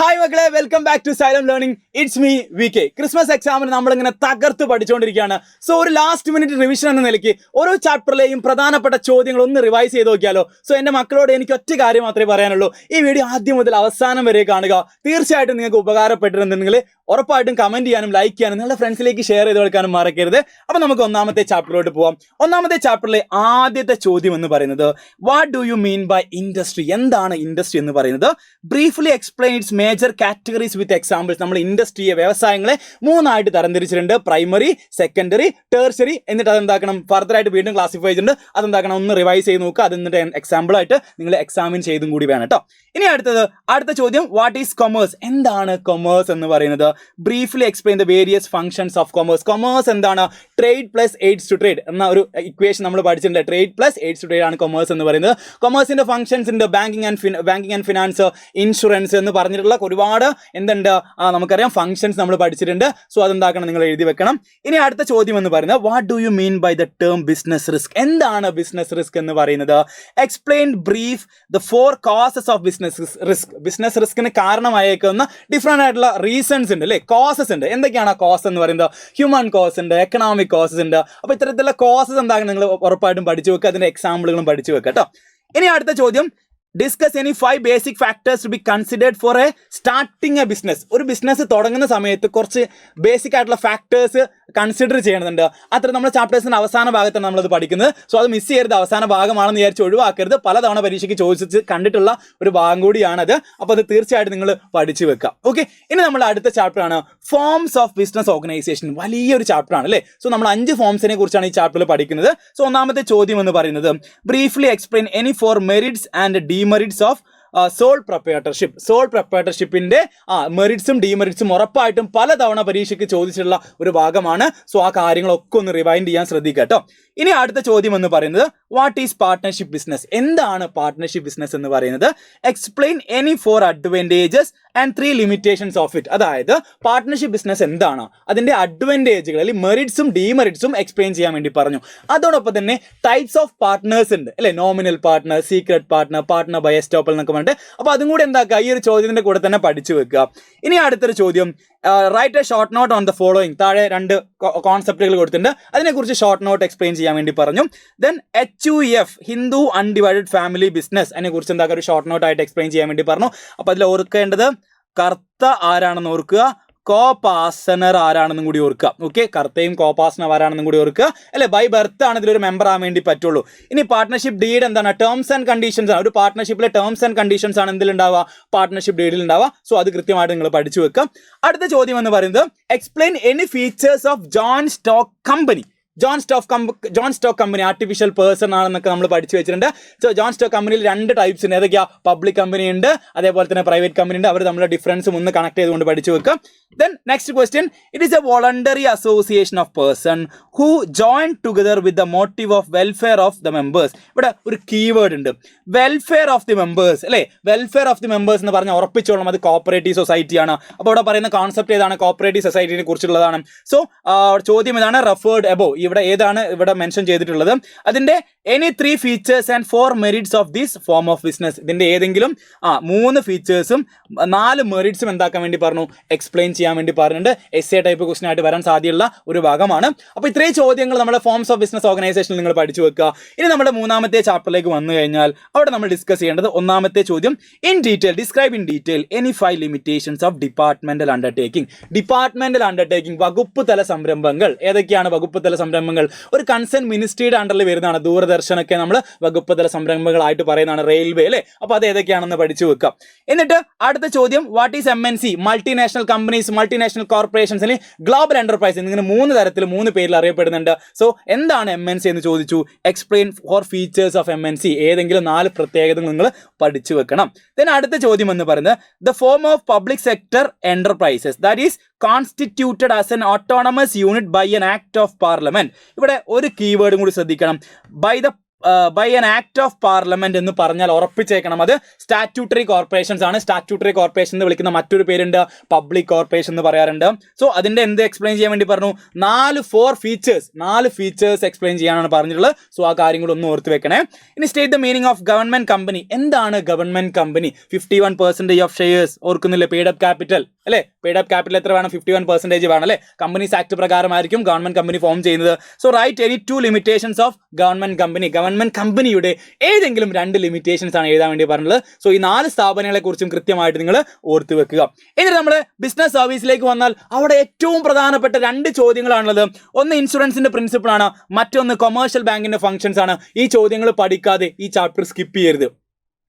Hi മക്കളെ, welcome back to Xylem learning. It's me VK. Christmas എക്സാമിന് നമ്മളിങ്ങനെ തകർത്ത് പഠിച്ചുകൊണ്ടിരിക്കുകയാണ്. സോ ഒരു ലാസ്റ്റ് മിനിറ്റ് റിവിഷൻ എന്ന നിലയ്ക്ക് ഓരോ ചാപ്റ്ററിലെയും പ്രധാനപ്പെട്ട ചോദ്യങ്ങൾ ഒന്ന് റിവൈസ് ചെയ്ത് നോക്കിയാലോ. സോ എൻ്റെ മക്കളോട് എനിക്ക് ഒറ്റ കാര്യം മാത്രമേ പറയാനുള്ളൂ, ഈ വീഡിയോ ആദ്യം മുതൽ അവസാനം വരെ കാണുക. തീർച്ചയായിട്ടും നിങ്ങൾക്ക് ഉപകാരപ്പെട്ടിട്ടുണ്ടെങ്കിൽ ഉറപ്പായിട്ടും കമന്റ് ചെയ്യാനും ലൈക്ക് ചെയ്യാനും നിങ്ങളുടെ ഫ്രണ്ട്സിലേക്ക് ഷെയർ ചെയ്ത് കൊടുക്കാനും മറക്കരുത്. അപ്പോൾ നമുക്ക് ഒന്നാമത്തെ ചാപ്റ്ററിലോട്ട് പോവാം. ഒന്നാമത്തെ ചാപ്റ്ററിലെ ആദ്യത്തെ ചോദ്യം എന്ന് പറയുന്നത് what do you mean by industry? എന്താണ് ഇൻഡസ്ട്രി എന്ന് പറയുന്നത്? Briefly explain its major categories with examples. നമ്മൾ ഇൻഡസ്ട്രിയെ, വ്യവസായങ്ങളെ മൂന്നായിട്ട് തരംതിരിച്ചിട്ടുണ്ട്: പ്രൈമറി, സെക്കൻഡറി, ടേർഷറി. എന്നിട്ട് അതെന്താക്കണം, ഫർദർ ആയിട്ട് വീണ്ടും ക്ലാസിഫൈ ചെയ്തിട്ടുണ്ട്. അതെന്താക്കണം, ഒന്ന് റിവൈസ് ചെയ്ത് നോക്കുക. അത് എന്നിട്ട് എക്സാമ്പിൾ ആയിട്ട് നിങ്ങൾ എക്സാമിൻ ചെയ്തും കൂടി വേണം കേട്ടോ. ഇനി അടുത്ത ചോദ്യം, വാട്ട് ഈസ് കൊമേഴ്സ്? എന്താണ് കൊമേഴ്സ് എന്ന് പറയുന്നത്? Briefly explain the various functions of commerce. Commerce എന്താണ്? Trade plus aids to trade എന്ന ഒരു ഇക്വേഷൻ നമ്മൾ പഠിച്ചിട്ടുണ്ട്. Trade plus aids to trade ആണ് കൊമേഴ്സ് എന്ന് പറയുന്നത്. കൊമേഴ്സിന്റെ ഫംഗ്ഷൻസ് ഉണ്ട്: ബാങ്കിങ് ആൻഡ് ഫിനാൻസ്, ഇൻഷുറൻസ് എന്ന് പറഞ്ഞിട്ടുള്ള ഒരുപാട് എന്തുണ്ട്, നമുക്കറിയാം, ഫംഗ്ഷൻസ് നമ്മൾ പഠിച്ചിട്ടുണ്ട്. സോ അതെന്താക്കണം, നിങ്ങൾ എഴുതി വെക്കണം. ഇനി അടുത്ത ചോദ്യം എന്ന് പറയുന്നത് what do you mean by the term business risk? എന്താണ് ബിസിനസ് റിസ്ക് എന്ന് പറയുന്നത്? Explain brief the 4 causes of business risk. Business റിസ്കിന് കാരണമായേക്കുന്ന ഡിഫറെന്റ് ആയിട്ടുള്ള റീസൺസ് ഉണ്ട് അല്ലേ, കോസസ് ഉണ്ട്. എന്തൊക്കെയാണ് ആ കോസ് എന്ന് പറയുന്നത്? ഹ്യൂമൻ കോസ് ഉണ്ട്, എക്കണോമിക് കോസസ് ഉണ്ട്. അപ്പോൾ ഇത്തരത്തിലുള്ള കോസസ് എന്താക്കണം, നിങ്ങൾ ഉറപ്പായിട്ടും പഠിച്ചു വെക്കുക. അതിന്റെ എക്സാമ്പിളുകളും പഠിച്ചു വെക്കുക കേട്ടോ. ഇനി അടുത്ത ചോദ്യം, discuss any 5 basic factors to be considered for a starting a business. ഒരു ബിസിനസ് തുടങ്ങുന്ന സമയത്ത് കുറച്ച് ബേസിക് ആയിട്ടുള്ള ഫാക്ടേഴ്സ് കൺസിഡർ ചെയ്യണമെന്നുണ്ട്. അത്ര നമ്മുടെ ചാപ്റ്റേഴ്സിൻ്റെ അവസാന ഭാഗത്താണ് നമ്മളത് പഠിക്കുന്നത്. സോ അത് മിസ് ചെയ്യരുത്. അവസാന ഭാഗമാണെന്ന് വിചാരിച്ച് ഒഴിവാക്കരുത്. പലതവണ പരീക്ഷയ്ക്ക് ചോദിച്ച് കണ്ടിട്ടുള്ള ഒരു ഭാഗം കൂടിയാണത്. അപ്പോൾ അത് തീർച്ചയായിട്ടും നിങ്ങൾ പഠിച്ചു വെക്കുക. ഓക്കെ, ഇനി നമ്മൾ അടുത്ത ചാപ്റ്ററാണ് ഫോംസ് ഓഫ് ബിസിനസ് ഓർഗനൈസേഷൻ. വലിയൊരു ചാപ്റ്ററാണ് അല്ലേ. സോ നമ്മൾ 5 ഫോംസിനെ കുറിച്ചാണ് ഈ ചാപ്റ്ററിൽ പഠിക്കുന്നത്. സോ ഒന്നാമത്തെ ചോദ്യം എന്ന് പറയുന്നത് briefly explain any 4 merits and demerits of sole proprietorship. Sole പ്രൊപ്രൈറ്റർഷിപ്പിന്റെ മെറിറ്റ്സും ഡിമെറിറ്റ്സും ഉറപ്പായിട്ടും പലതവണ പരീക്ഷയ്ക്ക് ചോദിച്ചിട്ടുള്ള ഒരു ഭാഗമാണ്. സോ ആ കാര്യങ്ങളൊക്കെ ഒന്ന് റിവൈൻഡ് ചെയ്യാൻ ശ്രദ്ധിക്കുക കേട്ടോ. ഇനി അടുത്ത ചോദ്യം എന്ന് പറയുന്നത് വാട്ട് ഈസ് പാർട്ട്ണർഷിപ്പ് ബിസിനസ്? എന്താണ് പാർട്ട്ണർഷിപ്പ് ബിസിനസ് എന്ന് പറയുന്നത്? Explain any 4 advantages and 3 limitations of it. അതായത് പാർട്ട്ണർഷിപ്പ് ബിസിനസ് എന്താണ്, അതിന്റെ അഡ്വാൻറ്റേജുകൾ, അല്ലെങ്കിൽ മെറിറ്റ്സും ഡിമെറിറ്റ്സും എക്സ്പ്ലെയിൻ ചെയ്യാൻ വേണ്ടി പറഞ്ഞു. അതോടൊപ്പം തന്നെ ടൈപ്സ് ഓഫ് പാർട്ട്നേഴ്സ് ഉണ്ട് അല്ലെ, nominal partner, secret partner, partner by estoppel എന്നൊക്കെ പറഞ്ഞിട്ട്. അപ്പോൾ അതും കൂടി എന്താക്കുക, ഈ ഒരു ചോദ്യത്തിന്റെ കൂടെ തന്നെ പഠിച്ചു വെക്കുക. ഇനി അടുത്തൊരു ചോദ്യം, write a short note on the following. താഴെ 2 കോൺസെപ്റ്റുകൾ കൊടുത്തിട്ടുണ്ട്, അതിനെക്കുറിച്ച് ഷോർട്ട് നോട്ട് എക്സ്പ്ലെയിൻ ചെയ്യാൻ വേണ്ടി പറഞ്ഞു. Then HUF, Hindu undivided family business, അതിനെക്കുറിച്ച് എന്താക്കുക, ഒരു ഷോർട്ട് നോട്ട് ആയിട്ട് എക്സ്പ്ലെയിൻ ചെയ്യാൻ വേണ്ടി പറഞ്ഞു. അപ്പോൾ അതിൽ ഓർക്കേണ്ടത് കർത്ത ആരാണെന്ന് ഓർക്കുക, കോപാസനർ ആരാണെന്നും കൂടി ഓർക്കുക. ഓക്കെ, കർത്തയും കോപാസനർ ആരാണെന്നും കൂടി ഓർക്കുക അല്ലെ. ബൈ ബർത്ത് ആണ് ഇതിലൊരു മെമ്പർ ആവാൻ വേണ്ടി പറ്റുള്ളൂ. ഇനി പാർട്ട്ണർഷിപ്പ് ഡീഡ് എന്താണ്? ടേംസ് ആൻഡ് കണ്ടീഷൻസ് ആണ്. ഒരു പാർട്ട്ണർഷിപ്പിലെ ടേംസ് ആൻഡ് കണ്ടീഷൻസ് ആണ് എന്തിലുണ്ടാവുക, പാർട്ട്ണർഷിപ്പ് ഡീഡിൽ ഉണ്ടാവുക. സോ അത് കൃത്യമായിട്ട് നിങ്ങൾ പഠിച്ചു വെക്കുക. അടുത്ത ചോദ്യം എന്ന് പറയുന്നത് explain any features of joint stock company. John stock company artificial person ആണെന്നൊക്കെ നമ്മൾ പഠിച്ചു വെച്ചിട്ടുണ്ട്. സോ ജോൺ സ്റ്റോക്ക് കമ്പനിയിൽ 2 ടൈപ്സ് ഉണ്ട്. ഏതൊക്കെയാ? പബ്ലിക് കമ്പനി ഉണ്ട്, അതേപോലെ തന്നെ പ്രൈവറ്റ് കമ്പനി ഉണ്ട്. അവർ തമ്മിലുള്ള ഡിഫറൻസും ഒന്ന് കണക്ട് ചെയ്തുകൊണ്ട് പഠിച്ചു വെക്കുക. Then next question, it is A voluntary association of person who join together with the motive of welfare of the members. ഇവിടെ ഒരു കീവേഡ് ഉണ്ട്, വെൽഫെയർ ഓഫ് ദി മെമ്പേഴ്സ് അല്ലേ. വെൽഫെയർ ഓഫ് ദി മെമ്പേഴ്സ് എന്ന് പറഞ്ഞാൽ ഉറപ്പിച്ചോളണം, അത് കോപ്പറേറ്റീവ് സൊസൈറ്റി ആണ്. അപ്പോൾ ഇവിടെ പറയുന്ന കോൺസെപ്റ്റ് ഏതാണ്? കോപ്പറേറ്റീവ് സൊസൈറ്റിനെ കുറിച്ചുള്ളതാണ്. സോ ചോദ്യം ഇതാണ്, റെഫേർഡ് എബോ. ഇവിടെ ഏതാണ് ഇവിടെ മെൻഷൻ ചെയ്തിട്ടുള്ളത്? അതിന്റെ any 3 features and 4 merits of this form of business. ഇതിന്റെ ഏതെങ്കിലും 3 ഫീച്ചേഴ്സും 4 മെറിറ്റ്സും എന്താക്കാൻ വേണ്ടി പറഞ്ഞു? എക്സ്പ്ലെയിൻ ചെയ്യാൻ വേണ്ടി പറഞ്ഞിട്ടുണ്ട്. എസ്സേ ടൈപ്പ് ക്വസ്റ്റൻ ആയിട്ട് വരാൻ സാധ്യതയുള്ള ഒരു ഭാഗമാണ്. അപ്പോൾ ഇത്രയും ചോദ്യങ്ങൾ നമ്മുടെ ഫോംസ് ഓഫ് ബിസിനസ് ഓർഗനൈസേഷനിൽ നിങ്ങൾ പഠിച്ചു വെക്കുക. ഇനി നമ്മുടെ മൂന്നാമത്തെ ചാപ്റ്ററിലേക്ക് വന്നു കഴിഞ്ഞാൽ അവിടെ നമ്മൾ ഡിസ്കസ് ചെയ്യേണ്ടത് ഒന്നാമത്തെ ചോദ്യം, in detail describe in detail any 5 limitations of departmental undertaking. Departmental undertaking, വകുപ്പ് തല സംരംഭങ്ങൾ. ഏതൊക്കെയാണ് വകുപ്പ് തല സംരംഭങ്ങൾ? ഒരു കൺസേൺ മിനിസ്ട്രിയുടെ അണ്ടറിൽ വരുന്നതാണ്. ദൂരദർശനൊക്കെ നമ്മൾ വകുപ്പ് തല സംരംഭങ്ങളായിട്ട് പറയുന്നതാണ്, റെയിൽവേ അല്ലേ. അപ്പോൾ അത് ഏതൊക്കെയാണെന്ന് പഠിച്ചു വെക്കാം. എന്നിട്ട് അടുത്ത ചോദ്യം, what is MNC? Multinational companies, multinational corporations അല്ലെങ്കിൽ ഗ്ലോബൽ എന്റർപ്രൈസ്. ഇങ്ങനെ 3 തരത്തിൽ 3 പേരിൽ അറിയപ്പെടുന്നുണ്ട്. സോ എന്താണ് MNC എന്ന് ചോദിച്ചു. Explain 4 features of MNC. ഏതെങ്കിലും 4 പ്രത്യേകതകൾ നിങ്ങൾ പഠിച്ചു വെക്കണം. ദെൻ അടുത്ത ചോദ്യം എന്ന് പറയുന്നത് the form of public sector enterprises that is constituted as an autonomous unit by an act of parliament. ഇവിടെ ഒരു കീവേഡും കൂടി ശ്രദ്ധിക്കണം, by the by an act of parliament എന്ന് പറഞ്ഞാൽ ഉറപ്പിച്ചേക്കണം അത് സ്റ്റാറ്റ്യൂട്ടറി കോർപ്പറേഷൻസ് ആണ്. സ്റ്റാറ്റ്യൂട്ടറി കോർപ്പറേഷൻ എന്ന് വിളിക്കുന്ന മറ്റൊരു പേരുണ്ട് പബ്ലിക് കോർപ്പറേഷൻ എന്ന് പറയാറുണ്ട്. സോ അതിന്റെ എന്ത് എക്സ്പ്ലെയിൻ ചെയ്യാൻ വേണ്ടി പറഞ്ഞു, 4 ഫീച്ചേഴ്സ് എക്സ്പ്ലെയിൻ ചെയ്യാനാണ് പറഞ്ഞിട്ടുള്ളത്. സോ ആ കാര്യം കൂടെ ഒന്ന് ഓർത്ത് വെക്കണേ. ഇനി state the meaning of government company. എന്താണ് ഗവൺമെന്റ് കമ്പനി? 51% of shares. ഓർക്കുന്നില്ലേ പെയ്ഡ് അപ്പ് ക്യാപിറ്റൽ അല്ലെ? പെയ്ഡ് അപ്പ് ക്യാപിറ്റൽ എത്ര വേണം? 51% വേണം അല്ലെ? കമ്പനീസ് ആക്ട് പ്രകാരമായിരിക്കും ഗവൺമെന്റ് കമ്പനി ഫോം ചെയ്യുന്നത്. So write any 2 limitations of government company. Government കമ്പനിയുടെ ഏതെങ്കിലും 2 ലിമിറ്റേഷൻസ് ആണ് എഴുതാൻ വേണ്ടി പറഞ്ഞത്. സോ ഈ 4 സ്ഥാപനങ്ങളെ കുറിച്ചും കൃത്യമായിട്ട് നിങ്ങൾ ഓർത്ത് വെക്കുക. എന്നിട്ട് നമ്മൾ ബിസിനസ് സർവീസിലേക്ക് വന്നാൽ അവിടെ ഏറ്റവും പ്രധാനപ്പെട്ട 2 ചോദ്യങ്ങളാണുള്ളത്. ഒന്ന് ഇൻഷുറൻസിന്റെ പ്രിൻസിപ്പിൾ ആണ്, മറ്റൊന്ന് കൊമേഴ്ഷ്യൽ ബാങ്കിന്റെ ഫംഗ്ഷൻസ് ആണ്. ഈ ചോദ്യങ്ങൾ പഠിക്കാതെ ഈ ചാപ്റ്റർ സ്കിപ്പ് ചെയ്യരുത്.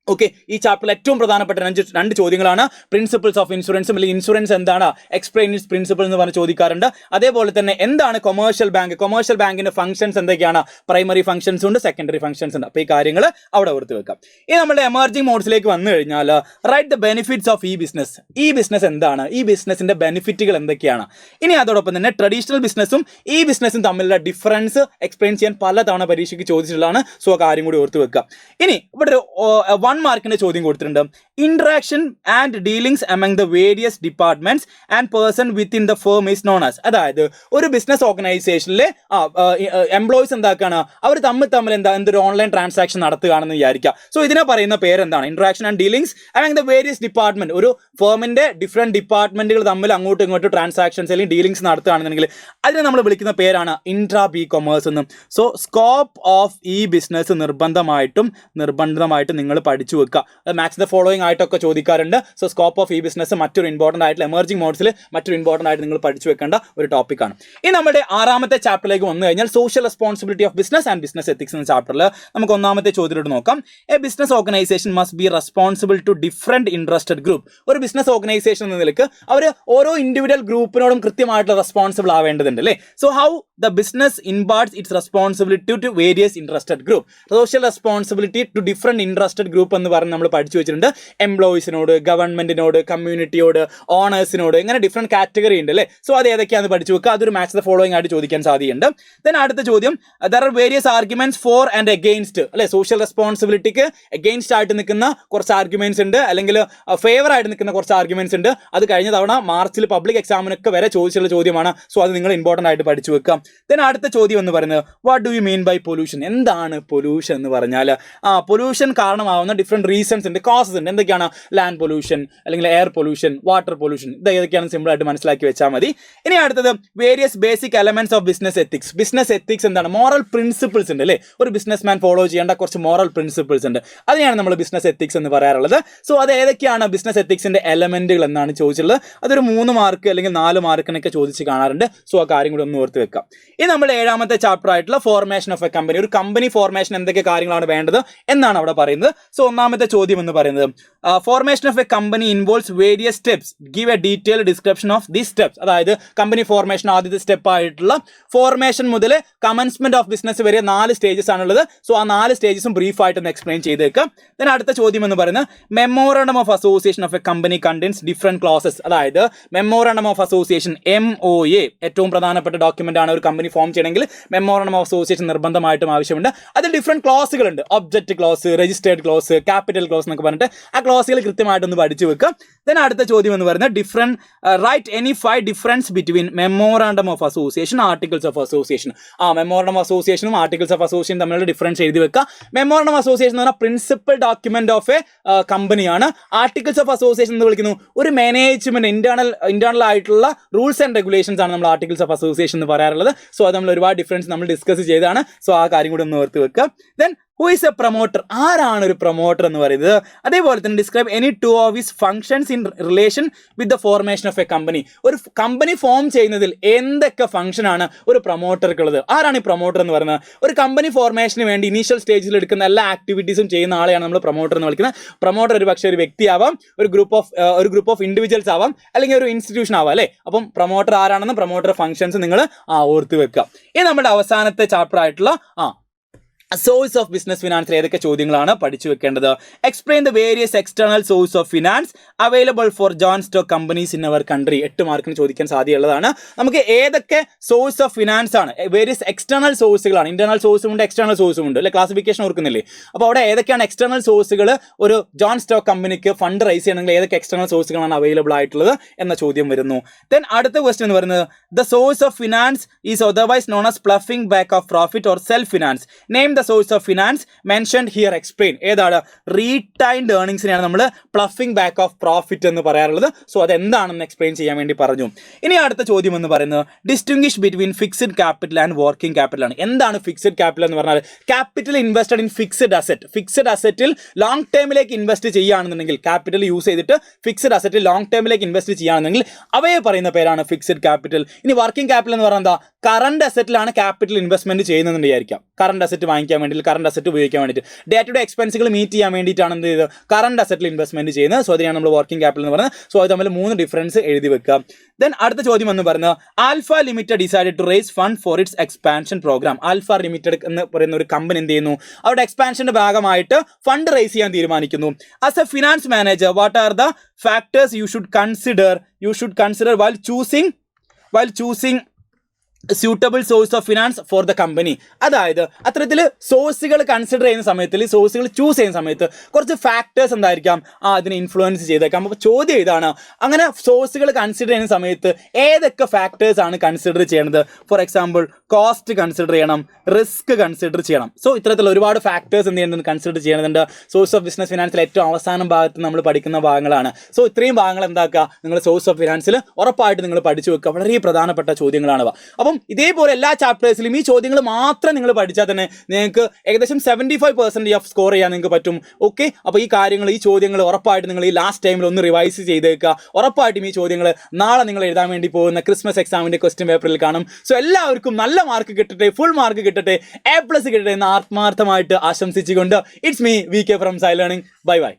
ഓക്കെ, ഈ ചാപ്റ്ററിൽ ഏറ്റവും പ്രധാനപ്പെട്ട 2 ചോദ്യങ്ങളാണ് പ്രിൻസിപ്പിൾസ് ഓഫ് ഇൻഷുറൻസും അല്ലെങ്കിൽ ഇൻഷുറൻസ് എന്താണ്, എക്സ്പ്ലെയിൻ ഇറ്റ്സ് പ്രിൻസിപ്പിൾ എന്ന് പറഞ്ഞ് ചോദിക്കാറുണ്ട്. അതേപോലെ തന്നെ എന്താണ് കൊമേഴ്ഷ്യൽ ബാങ്കിന്റെ ഫംഗ്ഷൻസ് എന്തൊക്കെയാണ്? പ്രൈമറി ഫംഗ്ഷൻസ് ഉണ്ട്, സെക്കൻഡറി ഫംഗ്ഷൻസ് ഉണ്ട്. അപ്പോൾ ഈ കാര്യങ്ങൾ അവിടെ ഓർത്ത് വെക്കാം. ഇനി നമ്മുടെ എമർജിംഗ് മോഡ്സിലേക്ക് വന്നു കഴിഞ്ഞാൽ റൈറ്റ് ദ ബെനിഫിറ്റ്സ് ഓഫ് ഈ ബിസിനസ് എന്താണ്, ഈ ബിസിനസിന്റെ ബെനിഫിറ്റുകൾ എന്തൊക്കെയാണ്. ഇനി അതോടൊപ്പം തന്നെ ട്രഡീഷണൽ ബിസിനസ്സും ഈ ബിസിനസ്സും തമ്മിലുള്ള ഡിഫറൻസ് എക്സ്പ്ലെയിൻ ചെയ്യാൻ പലതവണ പരീക്ഷയ്ക്ക് ചോദിച്ചിട്ടുള്ളതാണ്. സോ ആ കാര്യം കൂടി ഓർത്ത് വെക്കാം. ഇനി ഇവിടെ ഒരു 1 മാർക്കിന്റെ ചോദ്യം കൊടുത്തിട്ടുണ്ട്. Interaction and dealings among the various departments and person within the firm is known as. അതായത് ഒരു ബിസിനസ് ഓർഗനൈസേഷനിലെ എംപ്ലോയീസ് എന്താക്കാണ്, അവർ തമ്മിൽ എന്തൊരു ഓൺലൈൻ ട്രാൻസാക്ഷൻ നടത്തുകയാണെന്ന് വിചാരിക്കുക. സോ ഇതിനെ പറയുന്ന പേരെന്താണ്? Interaction and dealings among the various department. ഒരു ഫേമിന്റെ ഡിഫറെന്റ് ഡിപ്പാർട്ട്മെന്റുകൾ തമ്മിൽ അങ്ങോട്ടും ഇങ്ങോട്ടും ട്രാൻസാക്ഷൻസ് അല്ലെങ്കിൽ ഡീലിംഗ്സ് നടത്തുകയാണെന്നുണ്ടെങ്കിൽ അതിനെ നമ്മൾ വിളിക്കുന്ന പേരാണ് ഇൻട്രാ ബി കൊമേഴ്സ് എന്നും. സോ സ്കോപ്പ് ഓഫ് ഈ ബിസിനസ് നിർബന്ധമായിട്ടും നിങ്ങൾ പഠിച്ചു വെക്കുക. മാച്ച് ദ ഫോളോയിങ് ആയിട്ടൊക്കെ ചോദിക്കാറുണ്ട്. സോ സ്കോപ്പ് ഓഫ് ഈ ബിസിനസ് മറ്റൊരു ഇമ്പോർട്ടൻ്റ് ആയിട്ടുള്ള എമർജിംഗ് മോഡ്സിൽ മറ്റൊരു ഇമ്പോർട്ടൻ്റ് ആയിട്ട് നിങ്ങൾ പഠിച്ചു വെക്കേണ്ട ഒരു ടോപ്പിക്കാണ്. ഇനി നമ്മുടെ 6ാമത്തെ ചാപ്റ്ററിലേക്ക് വന്നു കഴിഞ്ഞാൽ social responsibility of business and business ethics എന്ന ചാപ്റ്ററിൽ നമുക്ക് 1ാമത്തെ ചോദ്യത്തിലോട്ട് നോക്കാം. A business organisation must be responsible to different interested group. ഒരു ബിസിനസ് ഓർഗനൈസേഷൻ എന്ന നിലയ്ക്ക് അവർ ഓരോ ഇൻഡിവിജ്വൽ ഗ്രൂപ്പിനോടും കൃത്യമായിട്ടുള്ള റെസ്പോൺസിബിൾ ആവേണ്ടതുണ്ട് അല്ലേ? So how the business imparts its responsibility to various interested group. Social responsibility to different interested group എന്ന് പറഞ്ഞ് നമ്മൾ പഠിച്ചു വെച്ചിട്ടുണ്ട്. എംപ്ലോയീസിനോട്, ഗവൺമെന്റിനോട്, കമ്മ്യൂണിറ്റിയോട്, ഓണേഴ്സിനോട്, ഇങ്ങനെ ഡിഫറെന്റ് കാറ്റഗറി ഉണ്ട് അല്ലേ? സോ അത് ഏതൊക്കെയാണെന്ന് പഠിച്ചു വെക്കുക. അതൊരു മാച്ച് ദ ഫോളോയിങ് ആയിട്ട് ചോദിക്കാൻ സാധ്യതയുണ്ട്. ദെൻ അടുത്ത ചോദ്യം, there are various arguments for and against അല്ലെ? സോഷ്യൽ റെസ്പോൺസിബിലിറ്റിക്ക് അഗെയിൻസ്റ്റ് ആയിട്ട് നിൽക്കുന്ന കുറച്ച് ആർഗ്യുമെന്റ്സ് ഉണ്ട്, അല്ലെങ്കിൽ ഫേവർ ആയിട്ട് നിൽക്കുന്ന കുറച്ച് ആർഗ്യുമെന്റ്സ് ഉണ്ട്. അത് കഴിഞ്ഞ തവണ മാർച്ചിൽ പബ്ലിക് എക്സാമിനൊക്കെ വരെ ചോദിച്ചുള്ള ചോദ്യമാണ്. സോ അത് നിങ്ങൾ ഇമ്പോർട്ടൻ്റ് ആയിട്ട് പഠിച്ചു വെക്കാം. ദെൻ അടുത്ത ചോദ്യം എന്ന് പറയുന്നത് what do you mean by pollution. എന്താണ് പൊല്യൂഷൻ എന്ന് പറഞ്ഞാൽ? പൊല്യൂഷൻ കാരണമാവുന്ന ഡിഫറെന്റ് റീസൺസ് ഉണ്ട്, കോസസ് ഉണ്ട്. എന്തൊക്കെയാണ്? ലാൻഡ് പൊല്യൂഷൻ, അല്ലെങ്കിൽ എയർ പൊല്യൂഷൻ, വാട്ടർ പൊല്യൂഷൻ. ഇത് ഏതൊക്കെയാണ് സിമ്പിൾ ആയിട്ട് മനസ്സിലാക്കി വെച്ചാൽ മതി. ഇനി അടുത്തത് various basic elements of business ethics. Business ethics എന്താണ്? മോറൽ പ്രിൻസിപ്പിൾസ് ഉണ്ട് അല്ലേ? ഒരു ബിസിനസ് മാൻ ഫോളോ ചെയ്യേണ്ട കുറച്ച് മോറൽ പ്രിൻസിപ്പിൾസ് ഉണ്ട്. അതിനെയാണ് നമ്മൾ ബിസിനസ് എത്തിക്സ് എന്ന് പറയാറുള്ളത്. സോ അത് ഏതൊക്കെയാണ് ബിസിനസ് എത്തിക്സിന്റെ എലമെന്റുകൾ എന്നാണ് ചോദിച്ചിട്ടുള്ളത്. അതൊരു 3 മാർക്ക് അല്ലെങ്കിൽ 4 മാർക്കിനൊക്കെ ചോദിച്ച് കാണാറുണ്ട്. സോ ആ കാര്യം കൂടി ഒന്ന് ഓർത്ത് വെക്കാം. ഇനി നമ്മുടെ 7ാമത്തെ ചാപ്റ്റർ ആയിട്ടുള്ള ഫോർമേഷൻ ഓഫ് എ കമ്പനി. ഒരു കമ്പനി ഫോർമേഷൻ എന്തൊക്കെ കാര്യങ്ങളാണ് വേണ്ടത് എന്നാണ് അവിടെ പറയുന്നത്. സോ 1ാമത്തെ ചോദ്യം എന്ന് പറയുന്നത് formation of a company involves various steps, give A detailed description of these steps. അതായത് കമ്പനി ഫോർമേഷൻ ആദ്യത്തെ സ്റ്റെപ്പ് ആയിട്ടുള്ള ഫോർമേഷൻ മുതൽ കമൻസ്മെന്റ് ഓഫ് ബിസിനസ് വരെ 4 സ്റ്റേജസ് ആണുള്ളത്. സോ ആ 4 സ്റ്റേജസും ബ്രീഫ് ആയിട്ട് ഒന്ന് എക്സ്പ്ലെയിൻ ചെയ്തേക്കാം. ദെൻ അടുത്ത ചോദ്യം എന്ന് പറയുന്നത് memorandum of association of a company contains different clauses. അതായത് മെമ്മോറണ്ടം ഓഫ് അസോസിയേഷൻ MOA ഏറ്റവും പ്രധാനപ്പെട്ട ഡോക്യുമെന്റ് ആണ്. ഒരു കമ്പനി ഫോം ചെയ്യണമെങ്കിൽ മെമ്മോറണ്ടം ഓഫ് അസോസിയേഷൻ നിർബന്ധമായിട്ടും ആവശ്യമുണ്ട്. അതിൽ ഡിഫറെന്റ് ക്ലോസുകളുണ്ട്. Object clause, registered clause, capital clause എന്നൊക്കെ പറഞ്ഞിട്ട് ആ ക്ലോസുകൾ കൃത്യമായിട്ടൊന്ന് പഠിച്ചു വെക്കുക. ദെൻ അടുത്ത ചോദ്യം എന്ന് പറയുന്നത് write any 5 difference between memorandum of association, articles of association. Memorandum of അസോസിയേഷനും ആർട്ടിക്കിൾസ് ഓഫ് അസോസിയേഷൻ തമ്മിലുള്ള ഡിഫറൻസ് എഴുതി വെക്കുക. മെമ്മോറാണ്ടം ഓഫ് അസോസിയേഷൻ എന്ന് പറഞ്ഞാൽ പ്രിൻസിപ്പൽ ഡോക്യുമെന്റ് ഓഫ് എ കമ്പനിയാണ്. ആർട്ടിക്കിൾസ് ഓഫ് അസോസിയേഷൻ എന്ന് വിളിക്കുന്നു ഒരു മാനേജ്മെന്റ് ഇന്റേണൽ ആയിട്ടുള്ള റൂൾസ് ആൻഡ് റെഗുലേഷൻസ് ആണ് നമ്മൾ ആർട്ടിക്കിൾസ് ഓഫ് അസോസിയേഷൻ എന്ന് പറയാറുള്ളത്. സോ അത് നമ്മൾ ഒരുപാട് ഡിഫറൻസ് നമ്മൾ ഡിസ്കസ് ചെയ്തതാണ്. സോ ആ കാര്യം കൂടി ഒന്ന് ഓർത്ത് വെക്കുക. Then who is A promoter? ആരാണ് ഒരു പ്രൊമോട്ടർ എന്ന് പറയുന്നത്? അതേപോലെ തന്നെ describe any 2 of his functions in relation with the formation of a company. ഒരു കമ്പനി ഫോം ചെയ്യുന്നതിൽ എന്തൊക്കെ ഫംഗ്ഷൻ ആണ് ഒരു പ്രൊമോട്ടർക്കുള്ളത്? ആരാണ് ഈ പ്രൊമോട്ടർ എന്ന് പറയുന്നത്? ഒരു കമ്പനി ഫോർമേഷന് വേണ്ടി ഇനീഷ്യൽ സ്റ്റേജിൽ എടുക്കുന്ന എല്ലാ ആക്ടിവിറ്റീസും ചെയ്യുന്ന ആളെയാണ് നമ്മൾ പ്രൊമോട്ടർ എന്ന് വിളിക്കുന്നത്. പ്രൊമോട്ടർ ഒരു പക്ഷേ ഒരു വ്യക്തിയാവാം, ഒരു ഗ്രൂപ്പ് ഓഫ് ഇൻഡിവിജ്വൽസ് ആവാം, അല്ലെങ്കിൽ ഒരു ഇൻസ്റ്റിറ്റ്യൂഷൻ ആവാം അല്ലേ? അപ്പം പ്രൊമോട്ടർ ആരാണെന്ന് പ്രൊമോട്ടർ ഫംഗ്ഷൻസ് നിങ്ങൾ ഓർത്ത് വെക്കുക. ഇനി നമ്മുടെ അവസാനത്തെ ചാപ്റ്റർ ആയിട്ടുള്ള സോഴ്സ് ഓഫ് ബിസിനസ് ഫിനാൻസിൽ ഏതൊക്കെ ചോദ്യങ്ങളാണ് പഠിച്ചു വെക്കേണ്ടത്? Explain the various external source of finance available for joint stock companies in our country. 8 മാർക്കിന് ചോദിക്കാൻ സാധ്യതയുള്ളതാണ്. നമുക്ക് ഏതൊക്കെ സോഴ്സ് ഓഫ് ഫിനാൻസ് ആണ്, വേരിയസ് എക്സ്റ്റേണൽ സോഴ്സുകളാണ്, ഇന്റേണൽ സോഴ്സും ഉണ്ട് എക്സ്റ്റേണൽ സോഴ്സും ഉണ്ട് അല്ലെ, ക്ലാസിഫിക്കേഷൻ ഓർക്കുന്നില്ലേ? അപ്പോൾ അവിടെ ഏതൊക്കെയാണ് എക്സ്റ്റേണൽ സോഴ്സുകൾ ഒരു ജോയിന്റ് സ്റ്റോക്ക് കമ്പനിക്ക് ഫണ്ട് റൈസ് ചെയ്യണമെങ്കിൽ ഏതൊക്കെ എക്സ്റ്റേണൽ സോഴ്സുകളാണ് അവൈലബിൾ ആയിട്ടുള്ളത് എന്ന ചോദ്യം വരുന്നു. ദെൻ അടുത്ത ക്വസ്റ്റ്യൻ എന്ന് പറയുന്നത് the source of finance is otherwise known as ploughing back of profit or self finance. Name the source of finance mentioned here. Explain. ഏതാണ്? റീടൈൻഡ് ഏർണിംഗ്സിനെയാണ് നമ്മൾ പ്ലഫിംഗ് ബാക്ക് ഓഫ് പ്രോഫിറ്റ് എന്ന് പറയാറുള്ളത്. സോ അതെന്താണെന്ന് explain ചെയ്യാൻ വേണ്ടി പറഞ്ഞു. ഇനി അടുത്ത ചോദ്യം എന്ന് പറയുന്നത് distinguish between fixed capital and working capital ആണ്. എന്താണ് ഫിക്സഡ് ക്യാപിറ്റൽ എന്ന് പറഞ്ഞാൽ? Capital invested in fixed asset. Fixed അസറ്റിൽ ലോങ് ടേമിലേക്ക് ഇൻവെസ്റ്റ് ചെയ്യുകയാണെന്നുണ്ടെങ്കിൽ, ക്യാപിറ്റൽ യൂസ് ചെയ്തിട്ട് ഫിക്സഡ് അസറ്റിൽ ലോങ് ടേമിലേക്ക് ഇൻവെസ്റ്റ് ചെയ്യുകയാണെന്നുണ്ടെങ്കിൽ അവയെ പറയുന്ന പേരാണ് ഫിക്സഡ് ക്യാപിറ്റൽ. ഇനി വർക്കിംഗ് ക്യാപിറ്റൽ എന്ന് പറഞ്ഞാൽ എന്താ? കറണ്ട് അസറ്റിലാണ് ക്യാപിറ്റൽ ഇൻവെസ്റ്റ്മെന്റ് ചെയ്യുന്നതെന്ന് വിചാരിക്കാം. കറണ്ട് അസറ്റ് വാങ്ങിക്കാൻ വേണ്ടി, കറണ്ട് അസറ്റ് ഉപയോഗിക്കാൻ വേണ്ടിയിട്ട്, ഡേ ടു ഡേ എക്സ്പെൻസുകൾ മീറ്റ് ചെയ്യാൻ വേണ്ടിയിട്ടാണ് എന്ത് ചെയ്ത് കറണ്ട് അസറ്റിൽ ഇൻവെസ്റ്റ്മെന്റ് ചെയ്യുന്നത്. സോ അതിനാണ് നമ്മൾ വർക്കിംഗ് ക്യാപിറ്റൽ എന്ന് പറയുന്നത്. സോ അത് തമ്മിൽ 3 ഡിഫറൻസ് എഴുതി വെക്കുക. ദെൻ അടുത്ത ചോദ്യം എന്ന് പറയുന്നത് Alpha limited decided to raise fund for its expansion programme. Alpha limited എന്ന് പറയുന്ന ഒരു കമ്പനി എന്ത് ചെയ്യുന്നു? അവരുടെ എക്സ്പാൻഷന്റെ ഭാഗമായിട്ട് ഫണ്ട് റേസ് ചെയ്യാൻ തീരുമാനിക്കുന്നു. As A finance manager what are the factors you should consider while choosing suitable source of finance for the company. അതായത് അത്തരത്തിൽ സോഴ്സുകൾ കൺസിഡർ ചെയ്യുന്ന സമയത്ത്, സോഴ്സുകൾ ചൂസ് ചെയ്യുന്ന സമയത്ത് കുറച്ച് ഫാക്ടേഴ്സ് എന്തായിരിക്കാം അതിനെ ഇൻഫ്ലുവൻസ് ചെയ്തേക്കാം. അപ്പോൾ ചോദ്യം ഇതാണ്, അങ്ങനെ സോഴ്സുകൾ കൺസിഡർ ചെയ്യുന്ന സമയത്ത് ഏതൊക്കെ ഫാക്ടേഴ്സ് ആണ് കൺസിഡർ ചെയ്യേണ്ടത്? ഫോർ എക്സാമ്പിൾ കോസ്റ്റ് കൺസിഡർ ചെയ്യണം, റിസ്ക് കൺസിഡർ ചെയ്യണം. സോ ഇത്തരത്തിലുള്ള ഒരുപാട് ഫാക്ടേഴ്സ് എന്ത് ചെയ്യുന്നുണ്ട്? കൺസിഡർ ചെയ്യേണ്ടതുണ്ട്. സോഴ്സ് ഓഫ് ബിസിനസ് ഫിനാൻസിൽ ഏറ്റവും അവസാനം ഭാഗത്ത് നമ്മൾ പഠിക്കുന്ന ഭാഗങ്ങളാണ്. സോ ഇത്രയും ഭാഗങ്ങൾ എന്താക്കുക? നിങ്ങൾ സോഴ്സ് ഓഫ് ഫിനാൻസിൽ ഉറപ്പായിട്ട് നിങ്ങൾ പഠിച്ചു വെക്കുക. വളരെ പ്രധാനപ്പെട്ട ചോദ്യങ്ങളാണ്. അപ്പം ഇതേപോലെ എല്ലാ ചാപ്റ്റേഴ്സിലും ഈ ചോദ്യങ്ങൾ മാത്രം നിങ്ങൾ പഠിച്ചാൽ തന്നെ നിങ്ങൾക്ക് ഏകദേശം 75% ഓഫ് സ്കോർ ചെയ്യാൻ നിങ്ങൾക്ക് പറ്റും. ഓക്കെ, അപ്പോൾ ഈ ചോദ്യങ്ങൾ ഉറപ്പായിട്ട് നിങ്ങൾ ഈ ലാസ്റ്റ് ടൈമിൽ ഒന്ന് റിവൈസ് ചെയ്തേക്കുക. ഉറപ്പായിട്ടും ഈ ചോദ്യങ്ങൾ നാളെ നിങ്ങൾ എഴുതാൻ വേണ്ടി പോകുന്ന ക്രിസ്മസ് എക്സാമിന്റെ ക്വസ്റ്റ്യൻ പേപ്പറിൽ കാണും. സോ എല്ലാവർക്കും നല്ല മാർക്ക് കിട്ടട്ടെ, ഫുൾ മാർക്ക് കിട്ടട്ടെ, A+ കിട്ടട്ടെ എന്ന് ആത്മാർത്ഥമായിട്ട് ആശംസിച്ചുകൊണ്ട് ഇറ്റ്സ് മീ VK ഫ്രം സൈ ലേണിംഗ്. Bye by.